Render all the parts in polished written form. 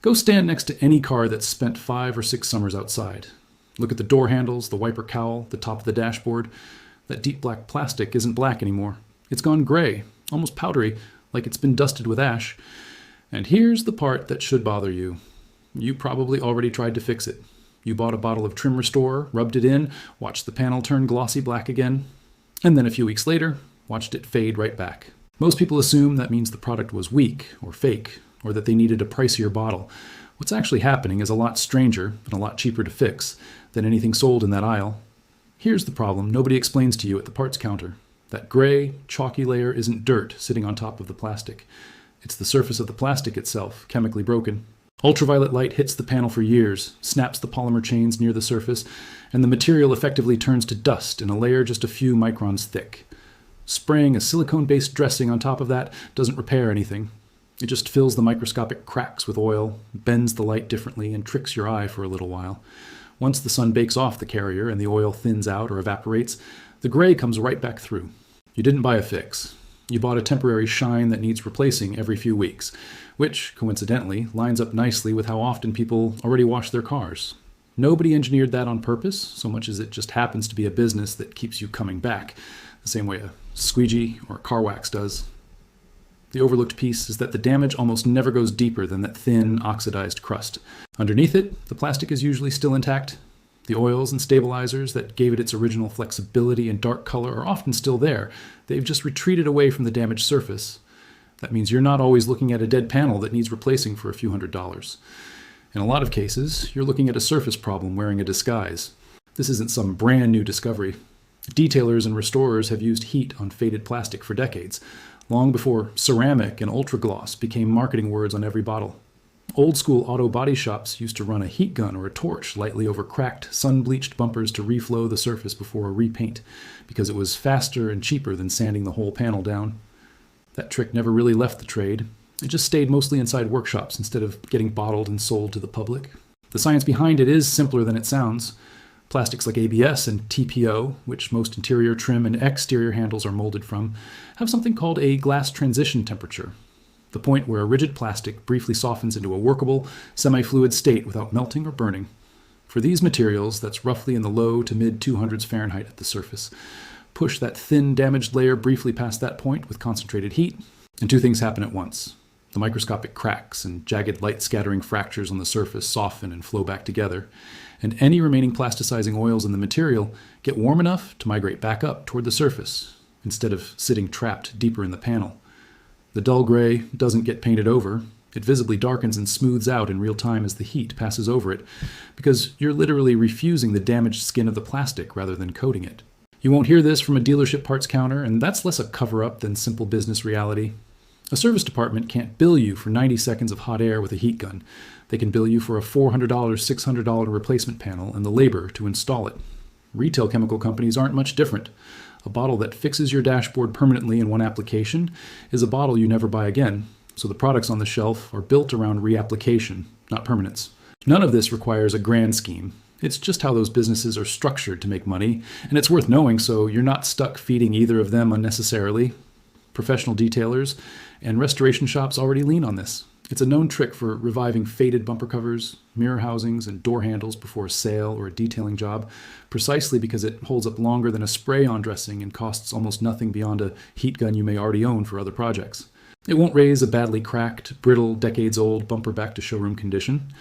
Go stand next to any car that's spent 5 or 6 summers outside. Look at the door handles, the wiper cowl, the top of the dashboard. That deep black plastic isn't black anymore. It's gone gray, almost powdery, like it's been dusted with ash. And here's the part that should bother you. You probably already tried to fix it. You bought a bottle of Trim Restore, rubbed it in, watched the panel turn glossy black again, and then a few weeks later, watched it fade right back. Most people assume that means the product was weak or fake, or that they needed a pricier bottle. What's actually happening is a lot stranger and a lot cheaper to fix than anything sold in that aisle. Here's the problem nobody explains to you at the parts counter. That gray, chalky layer isn't dirt sitting on top of the plastic. It's the surface of the plastic itself, chemically broken. Ultraviolet light hits the panel for years, snaps the polymer chains near the surface, and the material effectively turns to dust in a layer just a few microns thick. Spraying a silicone-based dressing on top of that doesn't repair anything. It just fills the microscopic cracks with oil, bends the light differently, and tricks your eye for a little while. Once the sun bakes off the carrier and the oil thins out or evaporates, the gray comes right back through. You didn't buy a fix. You bought a temporary shine that needs replacing every few weeks, which, coincidentally, lines up nicely with how often people already wash their cars. Nobody engineered that on purpose, so much as it just happens to be a business that keeps you coming back, the same way a squeegee or car wax does. The overlooked piece is that the damage almost never goes deeper than that thin, oxidized crust. Underneath it, the plastic is usually still intact. The oils and stabilizers that gave it its original flexibility and dark color are often still there. They've just retreated away from the damaged surface. That means you're not always looking at a dead panel that needs replacing for a few $100s. In a lot of cases, you're looking at a surface problem wearing a disguise. This isn't some brand new discovery. Detailers and restorers have used heat on faded plastic for decades, long before ceramic and ultra-gloss became marketing words on every bottle. Old-school auto body shops used to run a heat gun or a torch lightly over cracked, sun-bleached bumpers to reflow the surface before a repaint, because it was faster and cheaper than sanding the whole panel down. That trick never really left the trade. It just stayed mostly inside workshops instead of getting bottled and sold to the public. The science behind it is simpler than it sounds. Plastics like ABS and TPO, which most interior trim and exterior handles are molded from, have something called a glass transition temperature. The point where a rigid plastic briefly softens into a workable, semi-fluid state without melting or burning. For these materials, that's roughly in the low to mid 200s Fahrenheit at the surface. Push that thin, damaged layer briefly past that point with concentrated heat, and two things happen at once. The microscopic cracks and jagged light-scattering fractures on the surface soften and flow back together, and any remaining plasticizing oils in the material get warm enough to migrate back up toward the surface, instead of sitting trapped deeper in the panel. The dull gray doesn't get painted over. It visibly darkens and smooths out in real time as the heat passes over it, because you're literally refusing the damaged skin of the plastic rather than coating it. You won't hear this from a dealership parts counter, and that's less a cover-up than simple business reality. A service department can't bill you for 90 seconds of hot air with a heat gun. They can bill you for a $400, $600 replacement panel and the labor to install it. Retail chemical companies aren't much different. A bottle that fixes your dashboard permanently in one application is a bottle you never buy again, so the products on the shelf are built around reapplication, not permanence. None of this requires a grand scheme. It's just how those businesses are structured to make money, and it's worth knowing so you're not stuck feeding either of them unnecessarily. Professional detailers and restoration shops already lean on this. It's a known trick for reviving faded bumper covers, mirror housings, and door handles before a sale or a detailing job, precisely because it holds up longer than a spray-on dressing and costs almost nothing beyond a heat gun you may already own for other projects. It won't raise a badly cracked, brittle, decades-old bumper back to showroom condition,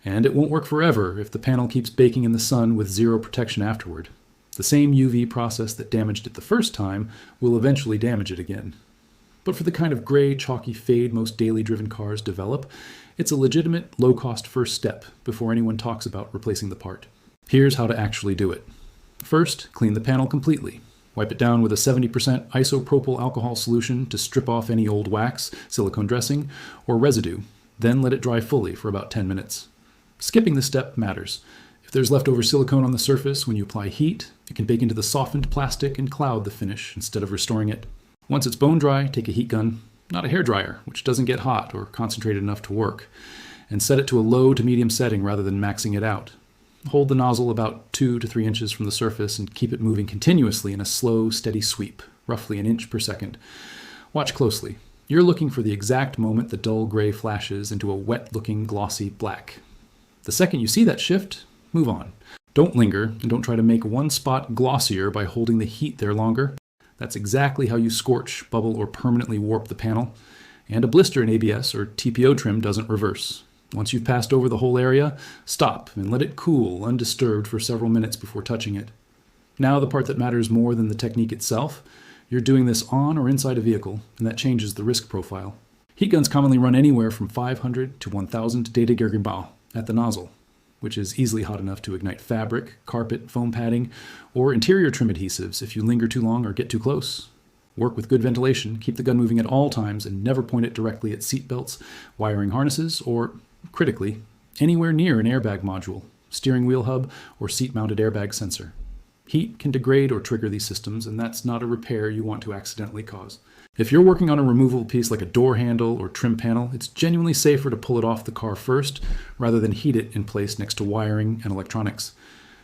and it won't work forever if the panel keeps baking in the sun with zero protection afterward. The same UV process that damaged it the first time will eventually damage it again. But for the kind of gray, chalky fade most daily driven cars develop, it's a legitimate, low-cost first step before anyone talks about replacing the part. Here's how to actually do it. First, clean the panel completely. Wipe it down with a 70% isopropyl alcohol solution to strip off any old wax, silicone dressing, or residue. Then let it dry fully for about 10 minutes. Skipping this step matters. If there's leftover silicone on the surface when you apply heat, it can bake into the softened plastic and cloud the finish instead of restoring it. Once it's bone dry, take a heat gun, not a hairdryer, which doesn't get hot or concentrated enough to work, and set it to a low to medium setting rather than maxing it out. Hold the nozzle about 2 to 3 inches from the surface and keep it moving continuously in a slow, steady sweep, roughly an inch per second. Watch closely. You're looking for the exact moment the dull gray flashes into a wet-looking glossy black. The second you see that shift, move on. Don't linger, and don't try to make one spot glossier by holding the heat there longer. That's exactly how you scorch, bubble, or permanently warp the panel. And a blister in ABS or TPO trim doesn't reverse. Once you've passed over the whole area, stop and let it cool undisturbed for several minutes before touching it. Now the part that matters more than the technique itself. You're doing this on or inside a vehicle, and that changes the risk profile. Heat guns commonly run anywhere from 500 to 1000 Data-Gegenbau at the nozzle, which is easily hot enough to ignite fabric, carpet, foam padding, or interior trim adhesives if you linger too long or get too close. Work with good ventilation, keep the gun moving at all times, and never point it directly at seat belts, wiring harnesses, or, critically, anywhere near an airbag module, steering wheel hub, or seat-mounted airbag sensor. Heat can degrade or trigger these systems, and that's not a repair you want to accidentally cause. If you're working on a removable piece like a door handle or trim panel, it's genuinely safer to pull it off the car first, rather than heat it in place next to wiring and electronics.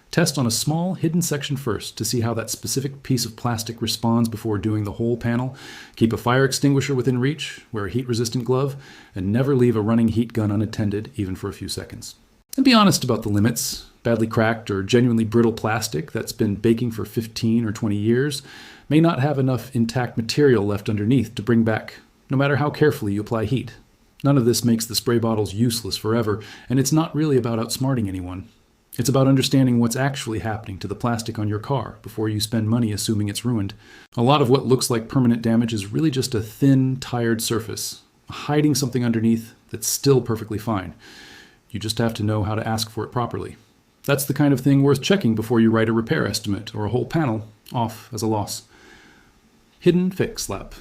Test on a small, hidden section first to see how that specific piece of plastic responds before doing the whole panel. Keep a fire extinguisher within reach, wear a heat-resistant glove, and never leave a running heat gun unattended, even for a few seconds. And be honest about the limits. Badly cracked or genuinely brittle plastic that's been baking for 15 or 20 years may not have enough intact material left underneath to bring back, no matter how carefully you apply heat. None of this makes the spray bottles useless forever, and it's not really about outsmarting anyone. It's about understanding what's actually happening to the plastic on your car before you spend money assuming it's ruined. A lot of what looks like permanent damage is really just a thin, tired surface, hiding something underneath that's still perfectly fine. You just have to know how to ask for it properly. That's the kind of thing worth checking before you write a repair estimate or a whole panel off as a loss. Hidden Fix Lab.